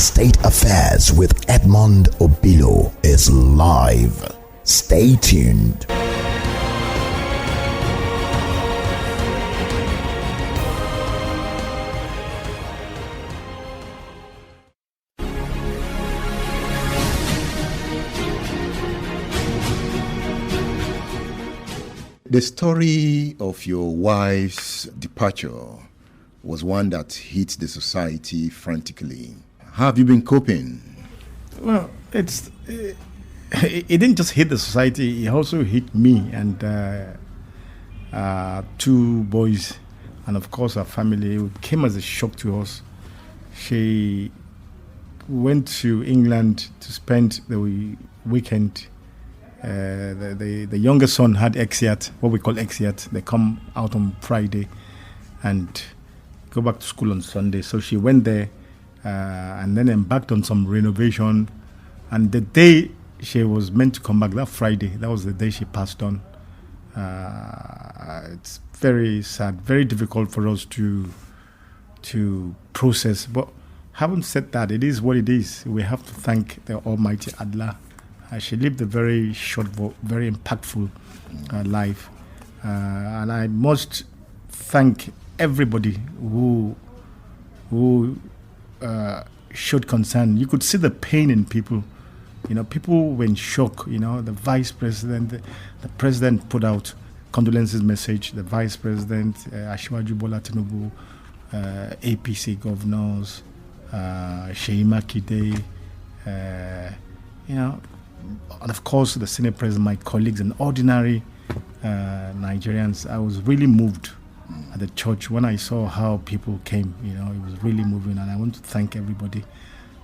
State Affairs with Edmund Obilo is live. Stay tuned. The story of your wife's departure was one that hit the society frantically. How have you been coping? Well, it didn't just hit the society, it also hit me and two boys, and of course our family. It came as a shock to us. She went to England to spend the weekend. The younger son had exeat, what we call exeat. They come out on Friday and go back to school on Sunday. So she went there and then embarked on some renovation. And the day she was meant to come back, that Friday, that was the day she passed on. It's very sad, very difficult for us to process. But having said that, it is what it is. We have to thank the Almighty Allah. She lived a very short, very impactful life. And I must thank everybody who showed concern. You could see the pain in people. You know, people were in shock. You know, the vice president, the president put out condolences message. The vice president, Asiwaju Bola Tinubu, APC governors, Seyi Makinde, you know, and of course the Senate president, my colleagues and ordinary Nigerians. I was really moved at the church when I saw how people came. You know, it was really moving, and I want to thank everybody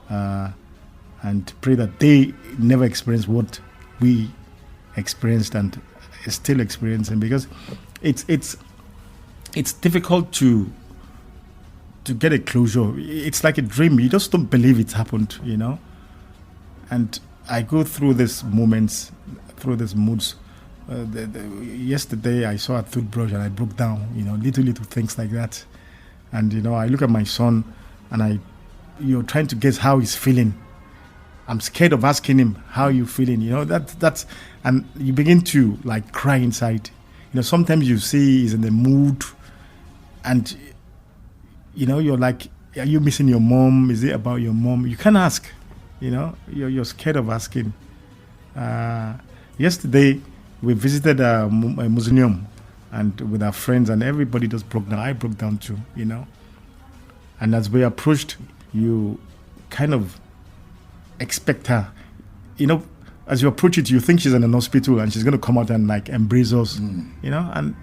and pray that they never experience what we experienced and still experiencing, because it's difficult to get a closure. It's like a dream. You just don't believe it's happened, you know. And I go through these moments, through these moods. Yesterday I saw a toothbrush and I broke down, you know, little things like that. And, you know, I look at my son and you're trying to guess how he's feeling. I'm scared of asking him, how you feeling? You know, that's, and you begin to like cry inside. You know, sometimes you see he's in the mood and, you know, you're like, are you missing your mom? Is it about your mom? You can't ask. You know, you're scared of asking. Yesterday, we visited a museum and with our friends, and everybody just broke down. I broke down too, you know. And as we approached, you kind of expect her. You know, as you approach it, you think she's in an hospital and she's going to come out and like embrace us, you know. And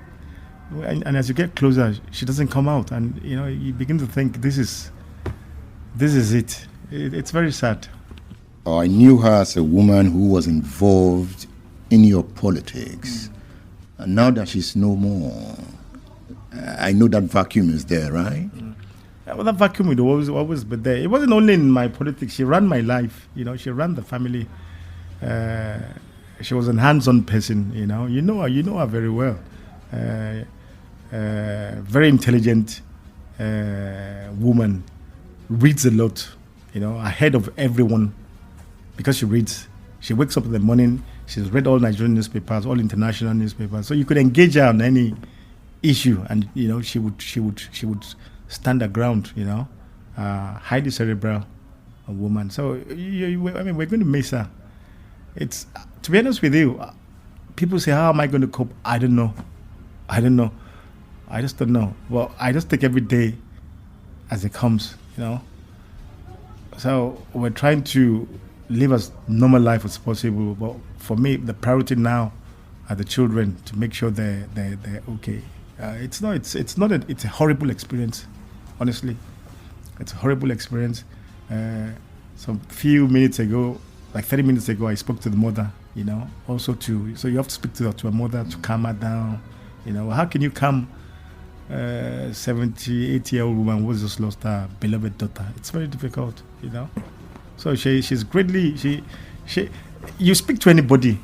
as you get closer, she doesn't come out, and you know, you begin to think this is it. It's very sad. I knew her as a woman who was involved in your politics. And now that she's no more, I know that vacuum is there, right? Yeah, well, that vacuum would always be there. It wasn't only in my politics. She ran my life. You know, she ran the family. She was a hands-on person, you know. You know her very well. Very intelligent woman. Reads a lot, you know, ahead of everyone. Because she reads, she wakes up in the morning. She's read all Nigerian newspapers, all international newspapers. So you could engage her on any issue, and you know she would stand her ground. You know, highly cerebral woman. So I mean, we're going to miss her. It's, to be honest with you, people say, how am I going to cope? I don't know. I just don't know. Well, I just take every day as it comes. You know. So we're trying to live as normal life as possible, but for me, the priority now are the children, to make sure they're okay. It's a horrible experience, honestly. It's a horrible experience. Some few minutes ago, like 30 minutes ago, I spoke to the mother. You know, also so you have to speak to a mother to calm her down. You know, how can you calm 70, 80-year-old woman who just lost her beloved daughter? It's very difficult, you know. So she's greatly, you speak to anybody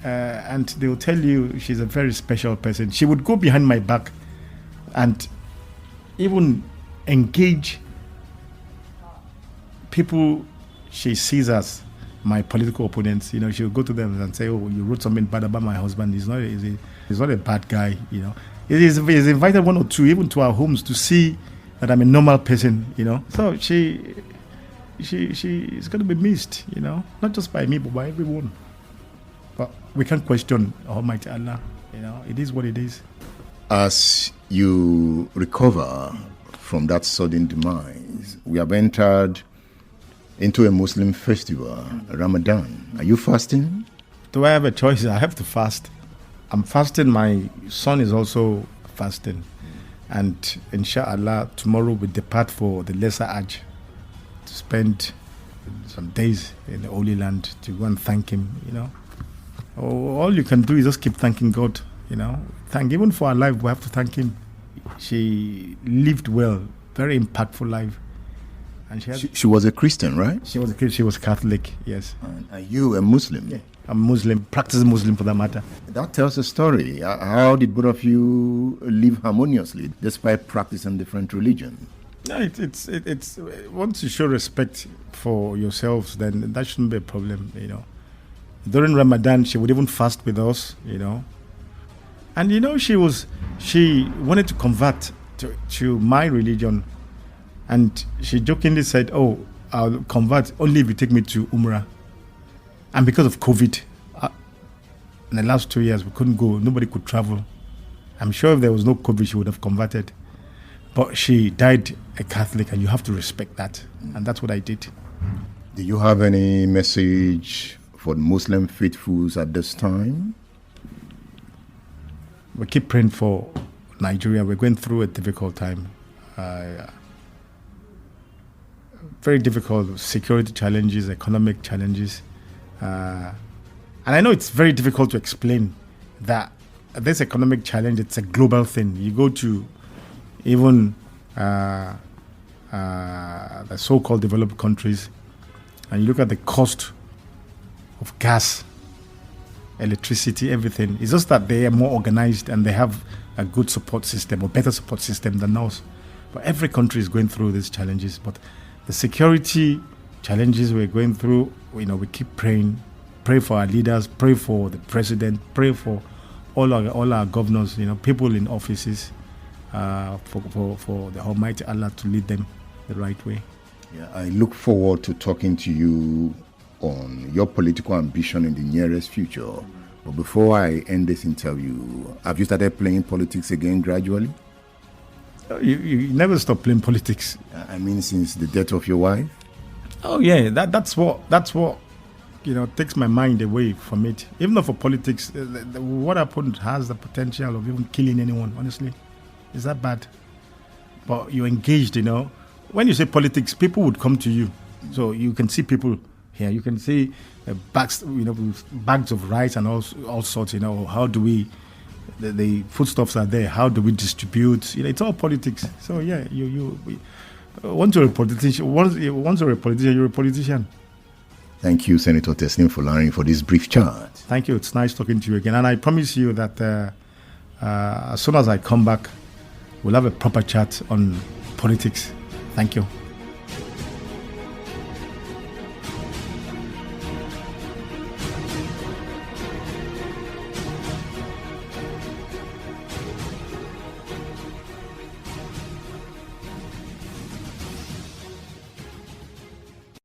and they will tell you she's a very special person. She would go behind my back and even engage people she sees as my political opponents, she'll go to them and say, "Oh, you wrote something bad about my husband. He's not a bad guy." He's invited one or two even to our homes to see that I'm a normal person. So she's going to be missed. Not just by me but by everyone. But we can't question Almighty Allah. It is what it is. As you recover from that sudden demise, we have entered into a Muslim festival, Ramadan. Are you fasting? Do I have a choice? I have to fast. I'm fasting. My son is also fasting. And inshallah, tomorrow we depart for the Lesser Hajj to spend some days in the Holy Land to go and thank him, All you can do is just keep thanking God, Even for our life, we have to thank him. She lived well, very impactful life. And she was a Christian, right? She was a Christian. She was Catholic, yes. And are you a Muslim? Yeah, I'm Muslim, practicing Muslim for that matter. That tells a story. How did both of you live harmoniously despite practicing different religions? No, it's once you show respect for yourselves, then that shouldn't be a problem, During Ramadan, she would even fast with us, And she wanted to convert to my religion. And she jokingly said, "Oh, I'll convert only if you take me to Umrah." And because of COVID, in the last 2 years, we couldn't go. Nobody could travel. I'm sure if there was no COVID, she would have converted. But she died a Catholic, and you have to respect that. And that's what I did. Do you have any message for the Muslim faithfuls at this time? We keep praying for Nigeria. We're going through a difficult time. Very difficult security challenges, economic challenges. And I know it's very difficult to explain that this economic challenge, it's a global thing. You go to even the so-called developed countries and you look at the cost of gas, electricity, everything. It's just that they are more organized and they have a good support system or better support system than us. But every country is going through these challenges. But the security challenges we're going through, we keep praying. Pray for our leaders, pray for the president, pray for all our governors, people in offices, for the Almighty Allah to lead them the right way. Yeah, I look forward to talking to you on your political ambition in the nearest future. But before I end this interview, have you started playing politics again gradually? You never stop playing politics. I mean, since the death of your wife? Oh yeah, that's what takes my mind away from it. Even though for politics, what happened has the potential of even killing anyone. Honestly, is that bad? But you're engaged. When you say politics, people would come to you. So you can see people here. You can see bags, bags of rice and all sorts. How do we? The foodstuffs are there. How do we distribute? It's all politics. So yeah, once you're a politician, you're a politician. Thank you, Senator Teslim Folarin, for this brief chat. Thank you. It's nice talking to you again. And I promise you that as soon as I come back, we'll have a proper chat on politics. Thank you.